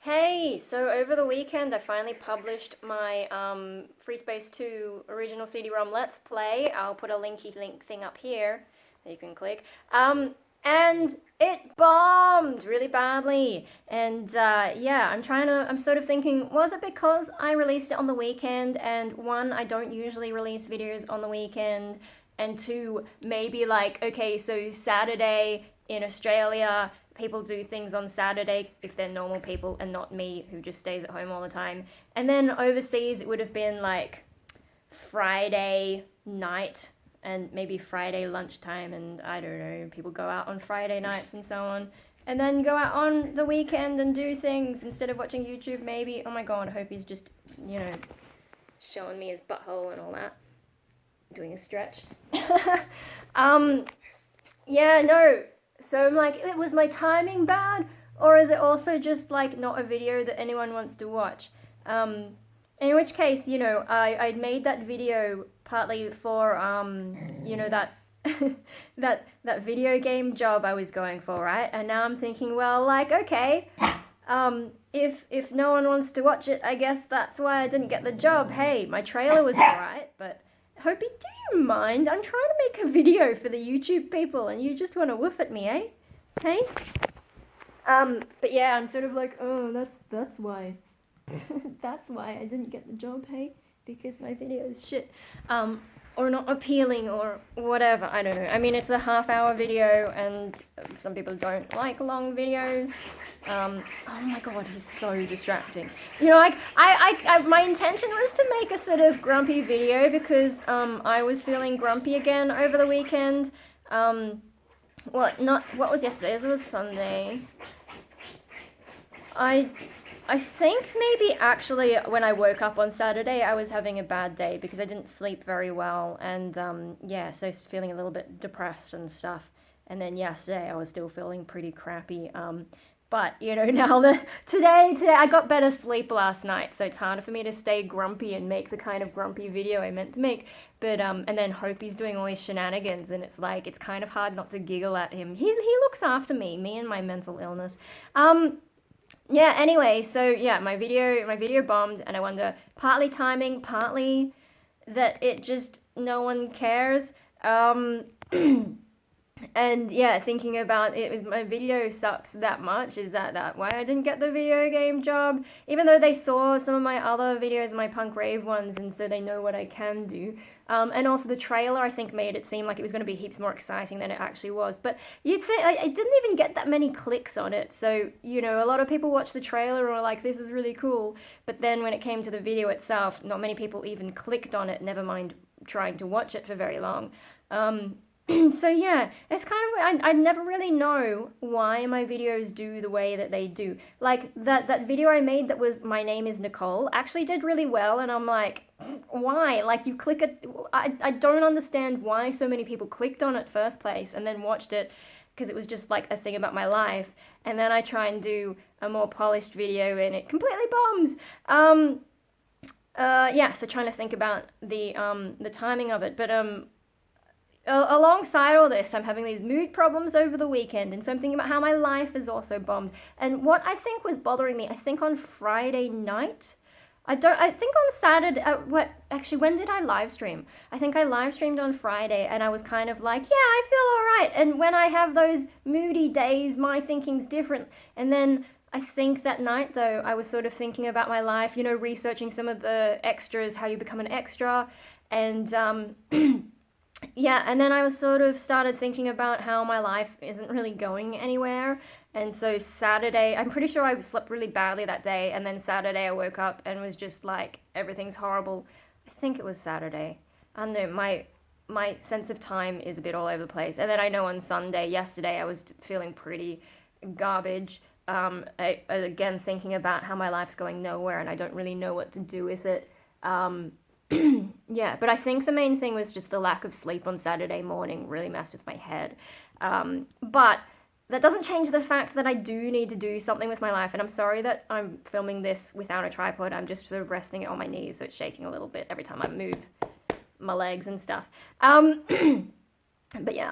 Hey, so over the weekend I finally published my Freespace 2 original CD-ROM Let's Play. I'll put a link thing up here that you can click. And it bombed really badly. And yeah, I'm sort of thinking, was it because I released it on the weekend? And one, I don't usually release videos on the weekend. And two, maybe like, okay, so Saturday in Australia, people do things on Saturday if they're normal people and not me who just stays at home all the time. And then overseas, it would have been like Friday night and maybe Friday lunchtime, and I don't know, people go out on Friday nights and so on. And then go out on the weekend and do things instead of watching YouTube, maybe. Oh my god, I hope he's just, you know, showing me his butthole and all that. Doing a stretch. um, yeah, no. So I'm like, was my timing bad? Or is it also just like not a video that anyone wants to watch? In which case, you know, I'd made that video partly for, you know, that that video game job I was going for, right? And now I'm thinking, well, like, okay, if no one wants to watch it, I guess that's why I didn't get the job. Hey, my trailer was alright, but Hopi, do you mind? I'm trying to make a video for the YouTube people and you just want to woof at me, eh? Hey? But yeah, I'm sort of like, oh, that's why. That's why I didn't get the job, hey? Because my video is shit. Or not appealing or whatever, I don't know. I mean, it's a half-hour video and some people don't like long videos. Oh my god, he's so distracting. You know, like, my intention was to make a sort of grumpy video because, I was feeling grumpy again over the weekend. What was yesterday? It was Sunday. I think maybe actually when I woke up on Saturday, I was having a bad day because I didn't sleep very well. And yeah, so feeling a little bit depressed and stuff. And then yesterday I was still feeling pretty crappy. But, you know, now that today I got better sleep last night, so it's harder for me to stay grumpy and make the kind of grumpy video I meant to make. But, and then Hopi's doing all these shenanigans, and it's like, it's kind of hard not to giggle at him. He looks after me and my mental illness. Yeah, anyway, so yeah, my video bombed, and I wonder, partly timing, partly that it just, no one cares. And yeah, thinking about it, my video sucks that much. Is that why I didn't get the video game job? Even though they saw some of my other videos, my punk rave ones, and so they know what I can do. And also the trailer, I think, made it seem like it was going to be heaps more exciting than it actually was. But you'd think, I didn't even get that many clicks on it. So, you know, a lot of people watched the trailer and were like, this is really cool. But then when it came to the video itself, not many people even clicked on it, never mind trying to watch it for very long. So yeah, it's kind of, I never really know why my videos do the way that they do. Like, that video I made that was My Name is Nicole actually did really well, and I'm like, why? Like, you click it, I don't understand why so many people clicked on it first place and then watched it, because it was just like a thing about my life, and then I try and do a more polished video and it completely bombs. Yeah, so trying to think about the timing of it, but, alongside all this, I'm having these mood problems over the weekend, and so I'm thinking about how my life is also bombed. And what I think was bothering me, I think on Friday night, I think on Saturday, when did I live stream? I think I live streamed on Friday, and I was kind of like, yeah, I feel alright. And when I have those moody days, my thinking's different. And then I think that night, though, I was sort of thinking about my life, you know, researching some of the extras, how you become an extra, and, yeah, and then I was sort of started thinking about how my life isn't really going anywhere. And so Saturday, I'm pretty sure I slept really badly that day. And then Saturday I woke up and was just like, everything's horrible. I think it was Saturday. I don't know, my sense of time is a bit all over the place. And then I know on Sunday, yesterday, I was feeling pretty garbage. Again, thinking about how my life's going nowhere and I don't really know what to do with it. Yeah, but I think the main thing was just the lack of sleep on Saturday morning really messed with my head. But that doesn't change the fact that I do need to do something with my life, and I'm sorry that I'm filming this without a tripod. I'm just sort of resting it on my knees, so it's shaking a little bit every time I move my legs and stuff. But yeah,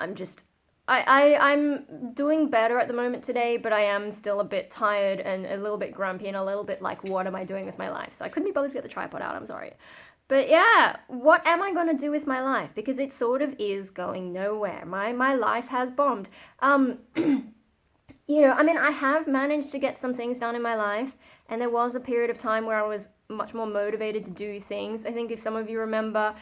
I'm doing better at the moment today, but I am still a bit tired and a little bit grumpy and a little bit like, what am I doing with my life? So I couldn't be bothered to get the tripod out, I'm sorry. But yeah, what am I gonna do with my life? Because it sort of is going nowhere. My life has bombed. I mean, I have managed to get some things done in my life, and there was a period of time where I was much more motivated to do things. I think if some of you remember,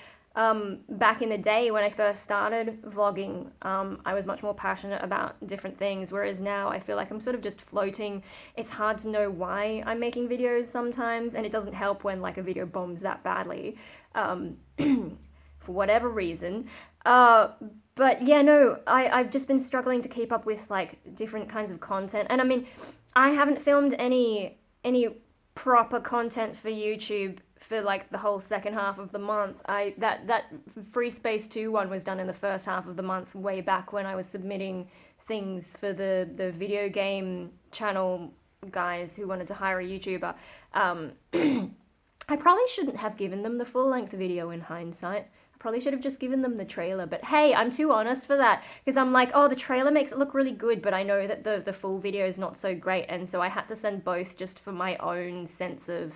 back in the day when I first started vlogging, I was much more passionate about different things, whereas now I feel like I'm sort of just floating. It's hard to know why I'm making videos sometimes, and it doesn't help when like a video bombs that badly, for whatever reason. But yeah, no, I've just been struggling to keep up with like different kinds of content, and I mean, I haven't filmed any proper content for YouTube for like the whole second half of the month. That Freespace 2 one was done in the first half of the month, way back when I was submitting things for the video game channel guys who wanted to hire a YouTuber. I probably shouldn't have given them the full-length video in hindsight. I probably should have just given them the trailer, but hey, I'm too honest for that, because I'm like, oh, the trailer makes it look really good, but I know that the full video is not so great, and so I had to send both just for my own sense of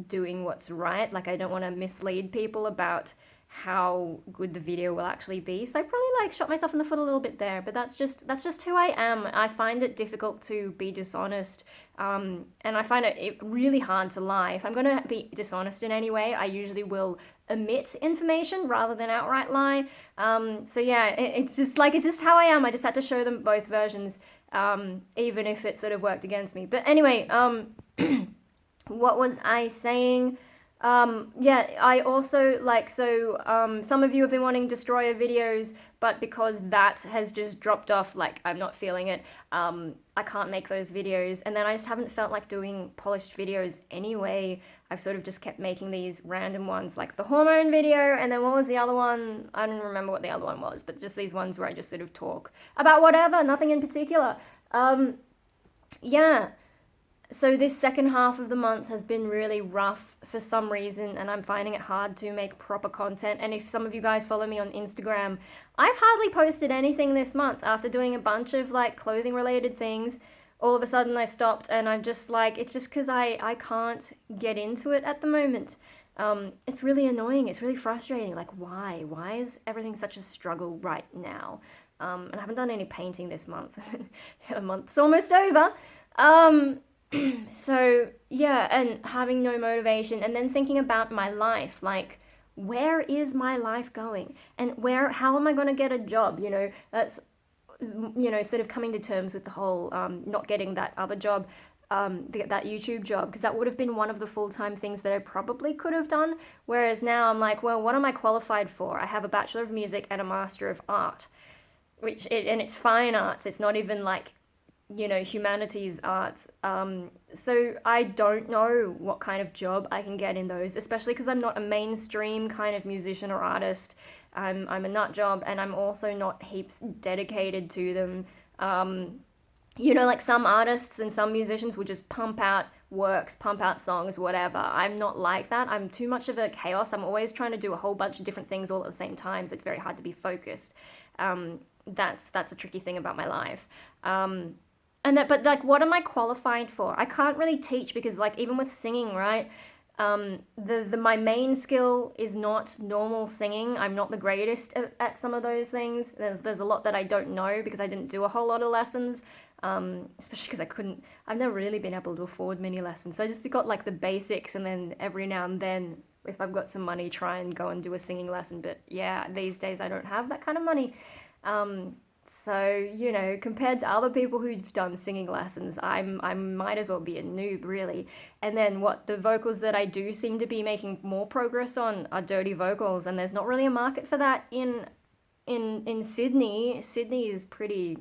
doing what's right. Like, I don't want to mislead people about how good the video will actually be, so I probably like shot myself in the foot a little bit there, but that's just who I am. I find it difficult to be dishonest, and I find it really hard to lie. If I'm going to be dishonest in any way, I usually will omit information rather than outright lie. So yeah, it's just how I am. I just had to show them both versions, even if it sort of worked against me. But anyway, what was I saying? Yeah, I also some of you have been wanting Destroyer videos, but because that has just dropped off, like, I'm not feeling it, I can't make those videos, and then I just haven't felt like doing polished videos anyway. I've sort of just kept making these random ones, like the hormone video, and then what was the other one? I don't remember what the other one was, but just these ones where I just sort of talk about whatever, nothing in particular. Yeah. So this second half of the month has been really rough for some reason, and I'm finding it hard to make proper content. And if some of you guys follow me on Instagram, I've hardly posted anything this month after doing a bunch of like clothing related things. All of a sudden I stopped, and I'm just like, it's just because I can't get into it at the moment. It's really annoying. It's really frustrating. Like, why? Why is everything such a struggle right now? And I haven't done any painting this month. A month's almost over. So yeah, and having no motivation, and then thinking about my life, like, where is my life going, and how am I going to get a job? That's, sort of coming to terms with the whole not getting that other job, that YouTube job, because that would have been one of the full-time things that I probably could have done, whereas now I'm like, well, what am I qualified for? I have a Bachelor of Music and a Master of Art, and it's fine arts. It's not even like, humanities arts. So I don't know what kind of job I can get in those, especially because I'm not a mainstream kind of musician or artist. I'm a nut job, and I'm also not heaps dedicated to them. Like some artists and some musicians will just pump out works, pump out songs, whatever. I'm not like that. I'm too much of a chaos. I'm always trying to do a whole bunch of different things all at the same time, so it's very hard to be focused. That's a tricky thing about my life. But like, what am I qualified for? I can't really teach, because like, even with singing, right? My main skill is not normal singing. I'm not the greatest at some of those things. There's a lot that I don't know because I didn't do a whole lot of lessons. Especially because I've never really been able to afford many lessons. So I just got like the basics, and then every now and then, if I've got some money, try and go and do a singing lesson. But yeah, these days I don't have that kind of money. So, compared to other people who've done singing lessons, I might as well be a noob, really. And then the vocals that I do seem to be making more progress on are dirty vocals, and there's not really a market for that in Sydney. Sydney is pretty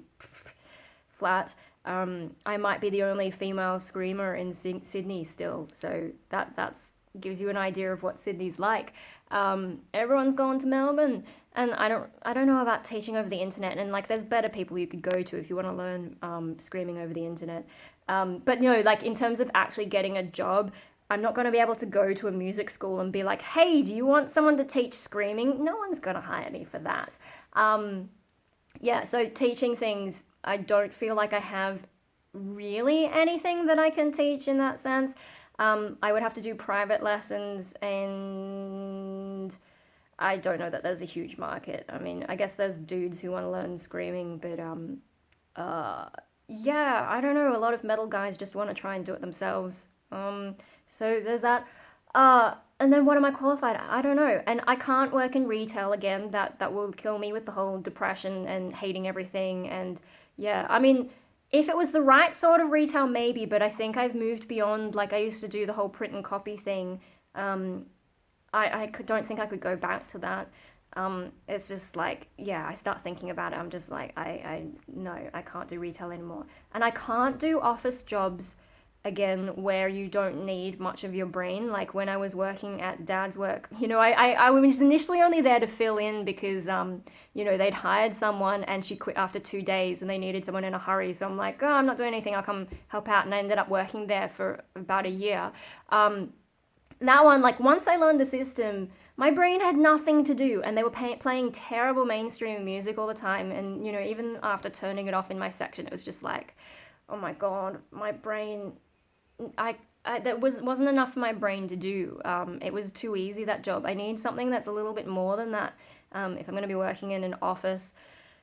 flat. I might be the only female screamer in Sydney still, so that's gives you an idea of what Sydney's like. Everyone's gone to Melbourne, and I don't know about teaching over the internet, and like, there's better people you could go to if you want to learn screaming over the internet. But like, in terms of actually getting a job, I'm not going to be able to go to a music school and be like, hey, do you want someone to teach screaming? No one's going to hire me for that. yeah, so teaching things, I don't feel like I have really anything that I can teach in that sense. I would have to do private lessons, and I don't know that there's a huge market. I mean, I guess there's dudes who want to learn screaming, but uh, yeah, I don't know. A lot of metal guys just want to try and do it themselves. So there's that. And then what am I qualified at? I don't know. And I can't work in retail again. That will kill me with the whole depression and hating everything. And yeah, I mean, if it was the right sort of retail, maybe. But I think I've moved beyond. Like I used to do the whole print and copy thing. Don't think I could go back to that. It's just like, yeah, I start thinking about it. I'm just like, no, I can't do retail anymore. And I can't do office jobs again where you don't need much of your brain. Like when I was working at Dad's work, I was initially only there to fill in because, they'd hired someone and she quit after 2 days and they needed someone in a hurry. So I'm like, oh, I'm not doing anything. I'll come help out. And I ended up working there for about a year. That one, like once I learned the system, my brain had nothing to do, and they were playing terrible mainstream music all the time. And even after turning it off in my section, it was just like, oh my god, my brain, that wasn't enough for my brain to do. It was too easy, that job. I need something that's a little bit more than that. If I'm going to be working in an office.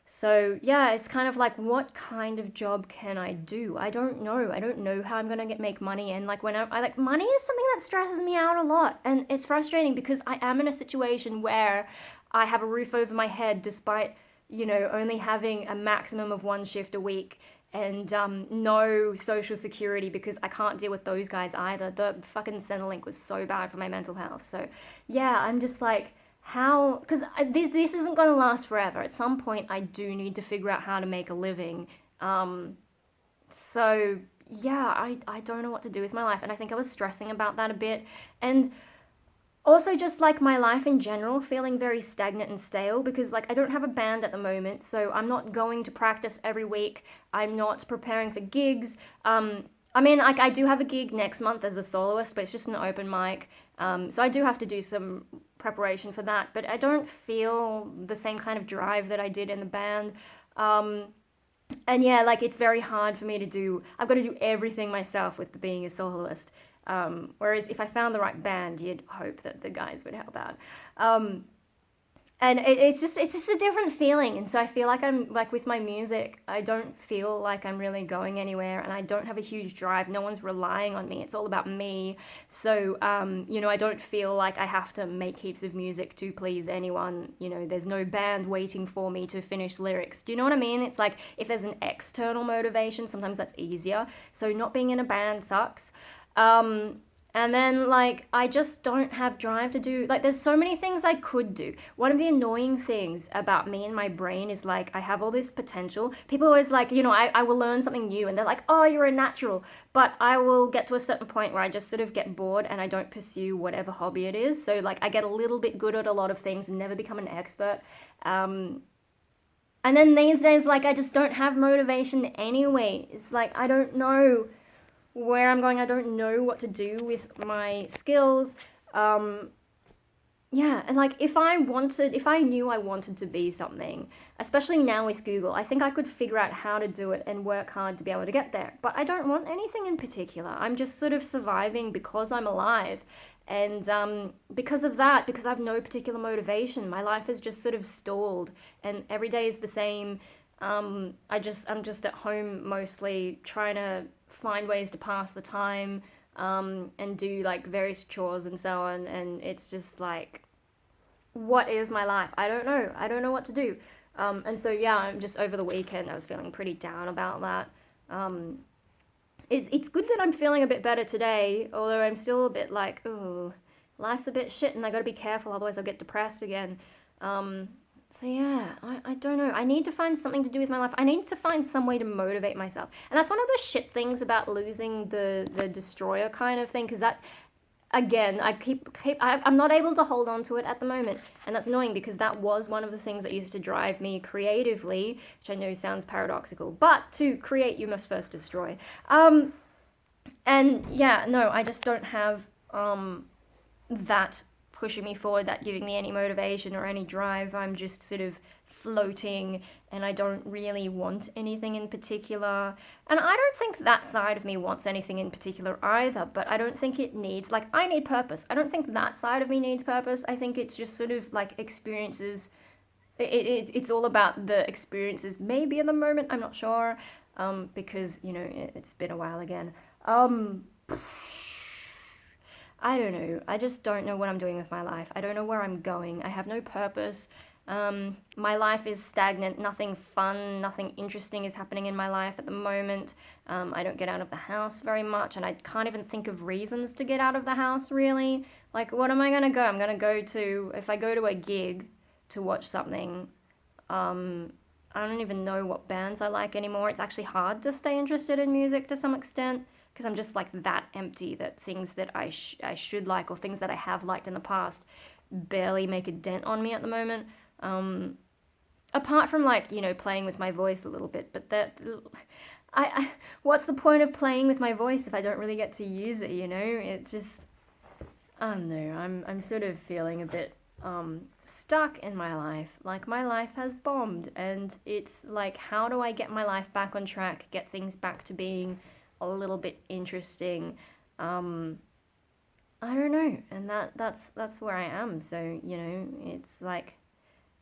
So yeah, it's kind of like, what kind of job can I do? I don't know. I don't know how I'm gonna make money. And like when I like, money is something that stresses me out a lot, and it's frustrating because I am in a situation where I have a roof over my head despite only having a maximum of one shift a week, and no social security because I can't deal with those guys either. The fucking Centrelink was so bad for my mental health. So yeah, I'm just like, how, because this isn't going to last forever. At some point I do need to figure out how to make a living. So yeah, I don't know what to do with my life, and I think I was stressing about that a bit. And also just like my life in general feeling very stagnant and stale, because like I don't have a band at the moment, so I'm not going to practice every week. I'm not preparing for gigs. I mean, like I do have a gig next month as a soloist, but it's just an open mic. So I do have to do some preparation for that, but I don't feel the same kind of drive that I did in the band. And yeah, like it's very hard for me to do. I've got to do everything myself with being a soloist. Whereas if I found the right band, you'd hope that the guys would help out. And it's just a different feeling. And so I feel like I'm like with my music, I don't feel like I'm really going anywhere, and I don't have a huge drive. No one's relying on me. It's all about me. So I don't feel like I have to make heaps of music to please anyone. There's no band waiting for me to finish lyrics. Do you know what I mean? It's like if there's an external motivation, sometimes that's easier. So not being in a band sucks. And then, like, I just don't have drive to do, like, there's so many things I could do. One of the annoying things about me and my brain is, like, I have all this potential. People always, like, I will learn something new, and they're like, oh, you're a natural. But I will get to a certain point where I just sort of get bored, and I don't pursue whatever hobby it is. So, like, I get a little bit good at a lot of things and never become an expert. And then these days, like, I just don't have motivation anyway. It's like, I don't know where I'm going. I don't know what to do with my skills. Yeah, and like if I knew I wanted to be something, especially now with Google, I think I could figure out how to do it and work hard to be able to get there. But I don't want anything in particular. I'm just sort of surviving because I'm alive. And because of that, because I have no particular motivation, my life is just sort of stalled, and every day is the same. I'm just at home mostly trying to find ways to pass the time, and do like various chores and so on, and it's just like, what is my life? I don't know what to do. And so yeah, I'm just, over the weekend I was feeling pretty down about that. It's good that I'm feeling a bit better today, although I'm still a bit like, oh, life's a bit shit and I gotta be careful, otherwise I'll get depressed again. So yeah, I don't know. I need to find something to do with my life. I need to find some way to motivate myself. And that's one of the shit things about losing the destroyer kind of thing, because that, again, I'm not able to hold on to it at the moment. And that's annoying, because that was one of the things that used to drive me creatively, which I know sounds paradoxical, but to create, you must first destroy. And yeah, no, I just don't have that pushing me forward, that giving me any motivation or any drive. I'm just sort of floating, and I don't really want anything in particular. And I don't think that side of me wants anything in particular either, but I don't think it needs, like, I need purpose. I don't think that side of me needs purpose. I think it's just sort of like experiences. It's all about the experiences, maybe in the moment, I'm not sure, because, you know, it's been a while again. I don't know. I just don't know what I'm doing with my life. I don't know where I'm going. I have no purpose. My life is stagnant. Nothing fun, nothing interesting is happening in my life at the moment. I don't get out of the house very much, and I can't even think of reasons to get out of the house, really. Like, what am I going to go? I'm going to go to, if I go to a gig to watch something, I don't even know what bands I like anymore. It's actually hard to stay interested in music to some extent, because I'm just like that empty that things that I should like, or things that I have liked in the past, barely make a dent on me at the moment. Apart from, like, you know, playing with my voice a little bit, but I what's the point of playing with my voice if I don't really get to use it, you know? It's just, I don't know, I'm sort of feeling a bit stuck in my life. Like, my life has bombed, and it's like, how do I get my life back on track, get things back to being a little bit interesting? I don't know, and that's where I am. So, you know, it's like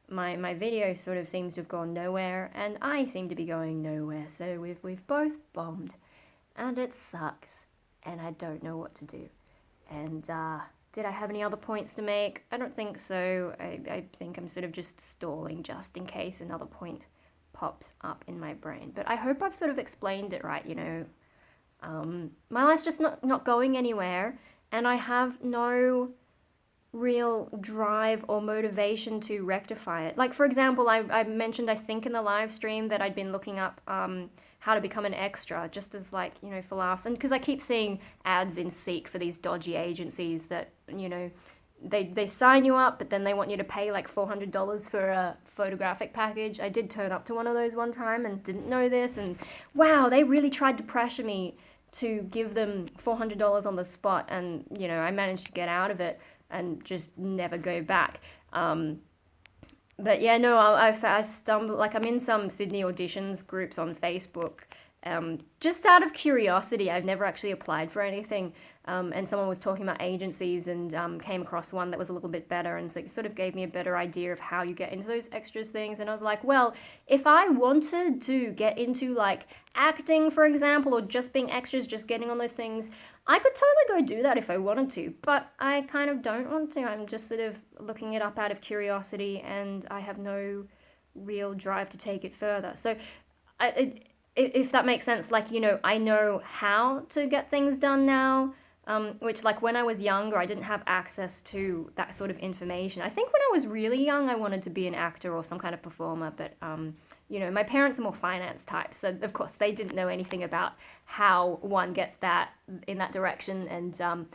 my video sort of seems to have gone nowhere, and I seem to be going nowhere. So we've both bombed, and it sucks, and I don't know what to do. And did I have any other points to make? I don't think so. I think I'm sort of just stalling just in case another point pops up in my brain. But I hope I've sort of explained it right, you know. My life's just not going anywhere, and I have no real drive or motivation to rectify it. Like, for example, I mentioned, I think in the live stream, that I'd been looking up how to become an extra, just as, like, you know, for laughs. And because I keep seeing ads in Seek for these dodgy agencies that, you know, they sign you up, but then they want you to pay like $400 for a photographic package. I did turn up to one of those one time and didn't know this, and wow, they really tried to pressure me to give them $400 on the spot, and, you know, I managed to get out of it and just never go back. But yeah, no, I stumbled, like, I'm in some Sydney auditions groups on Facebook, just out of curiosity. I've never actually applied for anything, and someone was talking about agencies, and came across one that was a little bit better, and so it sort of gave me a better idea of how you get into those extras things. And I was like, well, if I wanted to get into, like, acting, for example, or just being extras, just getting on those things, I could totally go do that if I wanted to, but I kind of don't want to. I'm just sort of looking it up out of curiosity, and I have no real drive to take it further. So if that makes sense, like, you know, I know how to get things done now, which, like, when I was younger, I didn't have access to that sort of information. I think when I was really young, I wanted to be an actor or some kind of performer, but, you know, my parents are more finance types, so of course they didn't know anything about how one gets that in that direction, and,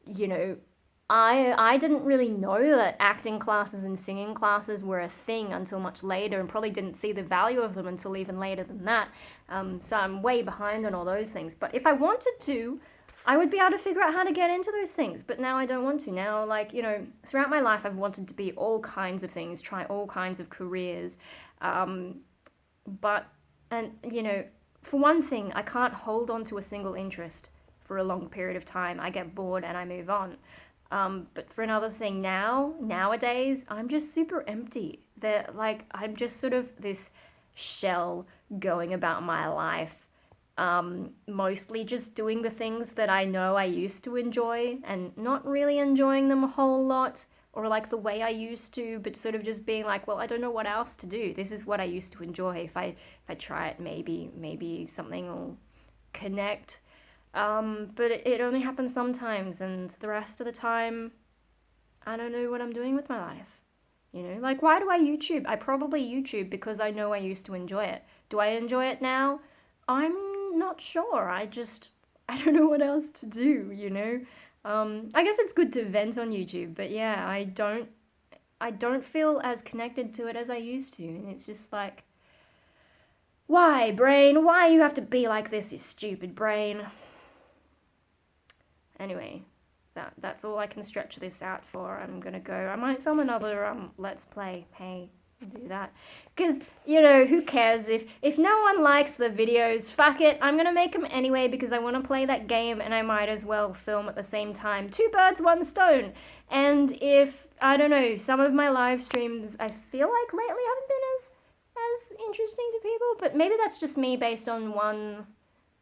you know, I didn't really know that acting classes and singing classes were a thing until much later, and probably didn't see the value of them until even later than that. So I'm way behind on all those things. But if I wanted to, I would be able to figure out how to get into those things. But now I don't want to. Now, like, you know, throughout my life, I've wanted to be all kinds of things, try all kinds of careers. But, and, you know, for one thing, I can't hold on to a single interest for a long period of time. I get bored and I move on. But for another thing, nowadays, I'm just super empty. Like, I'm just sort of this shell going about my life, mostly just doing the things that I know I used to enjoy, and not really enjoying them a whole lot, or like the way I used to, but sort of just being like, well, I don't know what else to do. This is what I used to enjoy. If I try it, maybe something will connect. But it only happens sometimes, and the rest of the time, I don't know what I'm doing with my life. You know, like, why do I YouTube? I probably YouTube because I know I used to enjoy it. Do I enjoy it now? I'm not sure. I don't know what else to do, you know? I guess it's good to vent on YouTube, but yeah, I don't feel as connected to it as I used to, and it's just like, why, brain? Why do you have to be like this, you stupid brain? Anyway, that's all I can stretch this out for. I'm gonna go. I might film another Let's Play. Hey, do that. Because, you know, who cares? If no one likes the videos, fuck it, I'm gonna make them anyway because I want to play that game and I might as well film at the same time. 2 birds, 1 stone. And if, I don't know, some of my live streams I feel like lately haven't been as interesting to people, but maybe that's just me based on one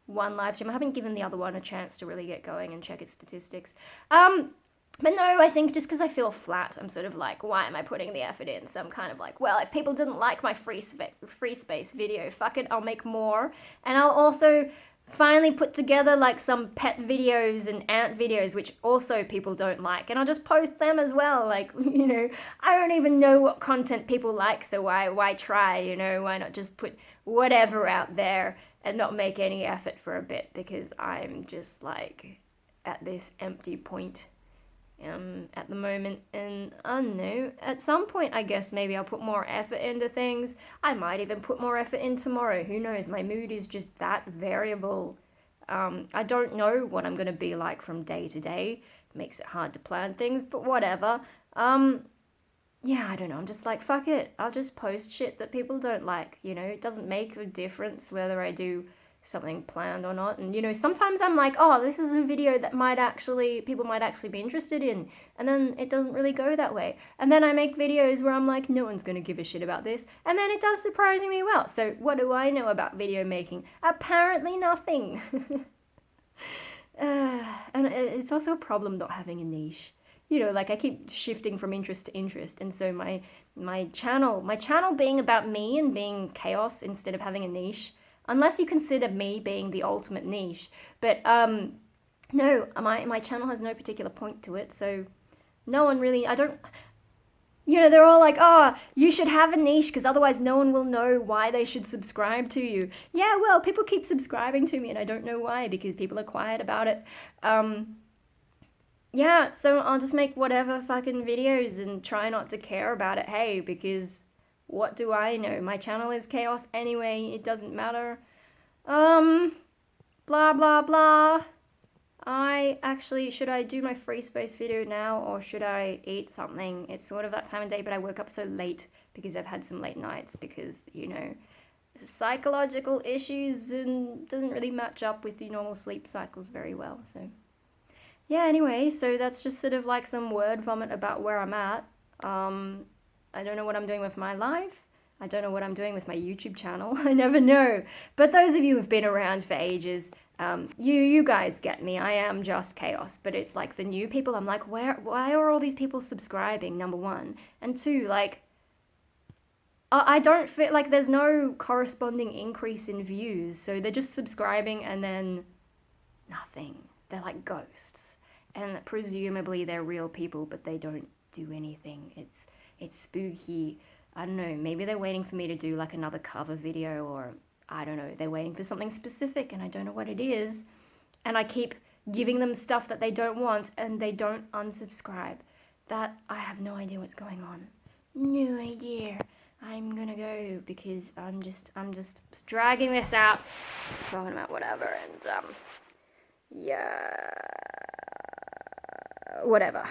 live stream. I haven't given the other one a chance to really get going and check its statistics. But no, I think just because I feel flat, I'm sort of like, why am I putting the effort in? So I'm kind of like, well, if people didn't like my Freespace video, fuck it, I'll make more. And I'll also finally put together like some pet videos and ant videos, which also people don't like. And I'll just post them as well. Like, you know, I don't even know what content people like, so why try, you know? Why not just put whatever out there and not make any effort for a bit? Because I'm just like at this empty point at the moment, and I don't know, at some point I guess maybe I'll put more effort into things. I might even put more effort in tomorrow, who knows, my mood is just that variable. I don't know what I'm gonna be like from day to day. It makes it hard to plan things, but whatever. Yeah, I don't know, I'm just like, fuck it, I'll just post shit that people don't like, you know, it doesn't make a difference whether I do something planned or not. And you know, sometimes I'm like, oh, this is a video that people might actually be interested in, and then it doesn't really go that way. And then I make videos where I'm like, no one's gonna give a shit about this, and then it does surprisingly well. So what do I know about video making? Apparently nothing. And it's also a problem not having a niche. You know, like I keep shifting from interest to interest, and so my channel being about me and being chaos instead of having a niche, unless you consider me being the ultimate niche. But no, my channel has no particular point to it, so no one really, you know, they're all like, oh, you should have a niche because otherwise no one will know why they should subscribe to you. Yeah, well, people keep subscribing to me and I don't know why, because people are quiet about it. Yeah, so I'll just make whatever fucking videos and try not to care about it, hey, because what do I know? My channel is chaos anyway, it doesn't matter. Blah, blah, blah. Should I do my Freespace video now, or should I eat something? It's sort of that time of day, but I woke up so late because I've had some late nights because, you know, psychological issues and doesn't really match up with the normal sleep cycles very well, so. Yeah, anyway, so that's just sort of like some word vomit about where I'm at. I don't know what I'm doing with my life. I don't know what I'm doing with my YouTube channel. I never know. But those of you who've been around for ages, you guys get me. I am just chaos. But it's like the new people, I'm like, why are all these people subscribing, number one? And two, like, I don't feel like there's no corresponding increase in views. So they're just subscribing and then nothing. They're like ghosts. And presumably they're real people, but they don't do anything. It's spooky. I don't know, maybe they're waiting for me to do like another cover video, or I don't know, they're waiting for something specific and I don't know what it is. And I keep giving them stuff that they don't want and they don't unsubscribe. That, I have no idea what's going on. No idea. I'm gonna go because I'm just dragging this out, talking about whatever, and yeah, whatever.